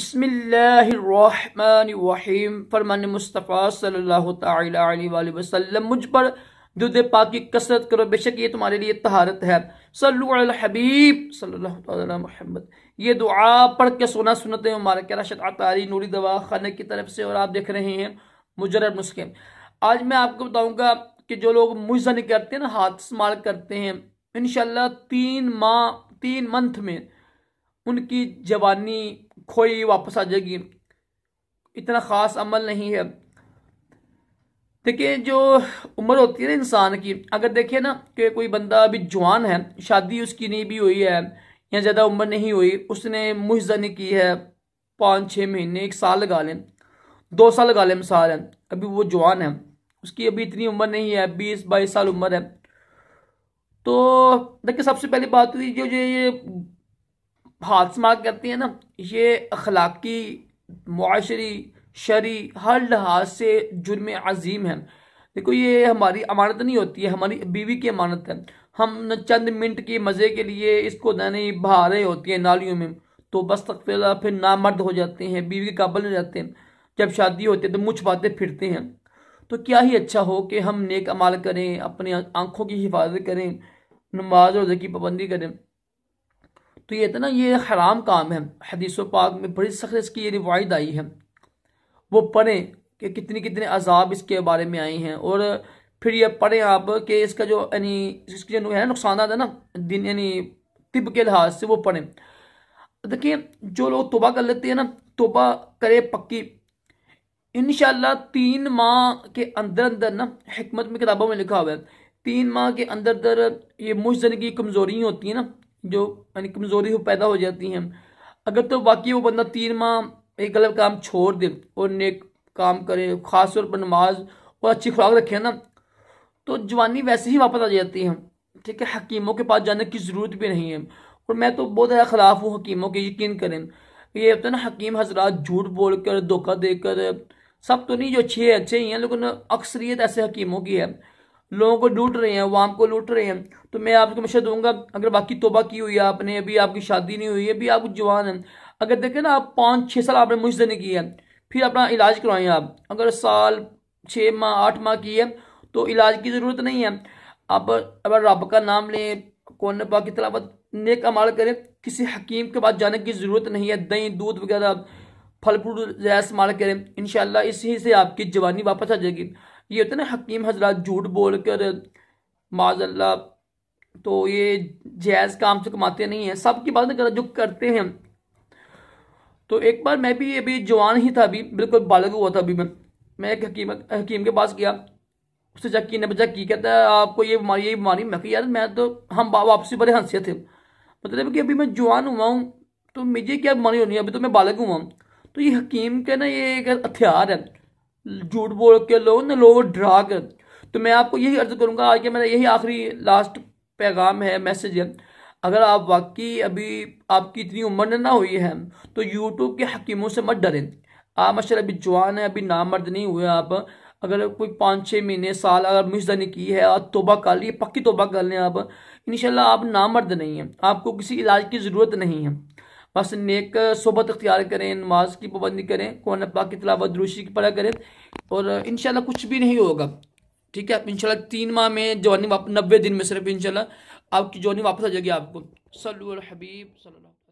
बिस्मिल्लाहिर्रहमानिर्रहीम। फरमान मुस्तफ़ा सल्लल्लाहु तआला अलैहि वसल्लम, मुझ पर दुरूद पाक की कसरत करो, बेशक ये तुम्हारे लिए तहारत है। सल्लु अलल हबीब सल्लल्लाहु तआला मुहम्मद। ये दुआ पढ़ के सोना सुन्नत मुबारक राशिद अतारी नूरी दवा खाने की तरफ से, और आप देख रहे हैं मुजर्रब नुस्खे। आज मैं आपको बताऊंगा कि जो लोग मुइज़ा नहीं करते ना, हाथ इस्तेमाल करते हैं, इंशाल्लाह 3 मंथ में उनकी जवानी खोई वापस आ जाएगी। इतना ख़ास अमल नहीं है। देखिए, जो उम्र होती है ना इंसान की, अगर देखिए ना कि कोई बंदा अभी जवान है, शादी उसकी नहीं भी हुई है या ज़्यादा उम्र नहीं हुई, उसने मुइज़ा नहीं की है 5-6 महीने, 1 साल लगा लें, 2 साल लगा लें, मिसाल है, अभी वो जवान है, उसकी अभी इतनी उम्र नहीं है, 20-22 साल उम्र है। तो देखिए, सबसे पहली बात हुई जो ये हाथ इस्तेमाल करती है ना, ये अखलाकी, मुआशरी, शरी हर लिहाज से जुर्म अजीम है। देखो, ये हमारी अमानत नहीं होती है, हमारी बीवी की अमानत है। हम न चंद मिनट के मज़े के लिए इसको नहीं बहा रहे होती हैं नालियों में, तो बस तकफीला फिर नामर्द हो जाते हैं, बीवी के काबिल हो जाते हैं। जब शादी होती है तो मुँह छुपाते फिरते हैं। तो क्या ही अच्छा हो कि हम नेक अमाल करें, अपनी आंखों की हिफाजत करें, नमाज रोज़े की पाबंदी करें। तो ये था ना, ये हराम काम है। हदीसों पाक में बड़ी सख्त इसकी ये रिवायत आई है, वो पढ़ें कि कितनी कितने अजाब इसके बारे में आए हैं। और फिर ये पढ़ें आप कि इसका जो यानी इसके जो है नुकसान है ना दिन यानी तिब के लिहाज से, वो पढ़ें। देखिए, जो लोग तौबा कर लेते हैं ना, तौबा करे पक्की, इंशाल्लाह 3 माह के अंदर अंदर ना, हिकमत में किताबों में लिखा हुआ है, 3 माह के अंदर अंदर ये मुझजन की कमज़ोरी होती है ना, जो यानी कमज़ोरी पैदा हो जाती हैं, अगर तो बाकी वो बंदा 3 माह एक गलत काम छोड़ दे और नेक काम करे, ख़ास तौर पर नमाज और अच्छी खुराक रखे ना, तो जवानी वैसे ही वापस आ जाती है। ठीक है, हकीमों के पास जाने की ज़रूरत भी नहीं है। और मैं तो बहुत ज़्यादा ख़िलाफ़ हूँ हकीमों के, यकीन करें। ये होता है ना, हकीम हजरात झूठ बोलकर, धोखा देकर, सब तो नहीं, जो अच्छे अच्छे ही हैं, लेकिन अक्सरियत ऐसे हकीमों की है, लोगों को लूट रहे हैं, वाम को लूट रहे हैं। तो मैं आपको मशवरा दूंगा, अगर बाकी तौबा की हुई है आपने, अभी आपकी शादी नहीं हुई है, अभी आप जवान हैं, अगर देखें ना आप 5-6 साल आपने मुझसे नहीं किया, फिर अपना इलाज करवाएं आप। अगर साल 6 माह 8 माह की है तो इलाज की ज़रूरत नहीं है। अब अगर रब का नाम लें, कुरान पाक की तिलावत, नेक अमाल करें, किसी हकीम के पास जाने की ज़रूरत नहीं है। दही दूध वगैरह फल फ्रूट ज़्यादा इस्तेमाल करें, इंशाल्लाह इसी से आपकी जवानी वापस आ जाएगी। ये होता है ना, हकीम हजरात झूठ बोल कर माज़ल्लाह, तो ये जायज़ काम से कमाते नहीं हैं, सब की बात नहीं कर रहा, जो करते हैं। तो एक बार मैं भी अभी जवान ही था, अभी बिल्कुल बालग हुआ था अभी मैं एक हकीम के पास गया, उससे चेक की, ने बचा की, कहता है आपको ये बीमारी, ये बीमारी। मैं कहा यार, मैं तो हम वापसी बड़े हंसे थे, मतलब कि अभी मैं जवान हुआ हूँ, तो मुझे क्या बीमारी होनी है, अभी तो मैं बालग हुआ हूँ। तो ये हकीम का ना ये एक हथियार है, झूठ बोल के लोग डरा कर। तो मैं आपको यही अर्ज करूंगा आज के, मेरा यही आखिरी लास्ट पैगाम है, मैसेज है। अगर आप वाकई अभी आपकी इतनी उम्र ना हुई है, तो यूट्यूब के हकीमों से मत डरें। आप माशाल्लाह अभी जवान है, अभी नामर्द नहीं हुए आप। अगर कोई 5-6 महीने साल अगर मुजदनी की है, आप तौबा कर ली, पक्की तौबा कर लें आप, इंशाल्लाह आप नामर्द नहीं हैं, आपको किसी इलाज की ज़रूरत नहीं है। बस नेक सोबत अख्तियार करें, नमाज की पाबंदी करें, कुरान पाक की तिलावत दुरूशी की पढ़ा करें, और इंशाल्लाह कुछ भी नहीं होगा। ठीक है, इंशाल्लाह 3 माह में जवानी 90 दिन में सिर्फ इंशाल्लाह आपकी जवानी वापस आ जाएगी आपको। सल्लल्लाहु अलैहि हबीब सल्लल्लाहु।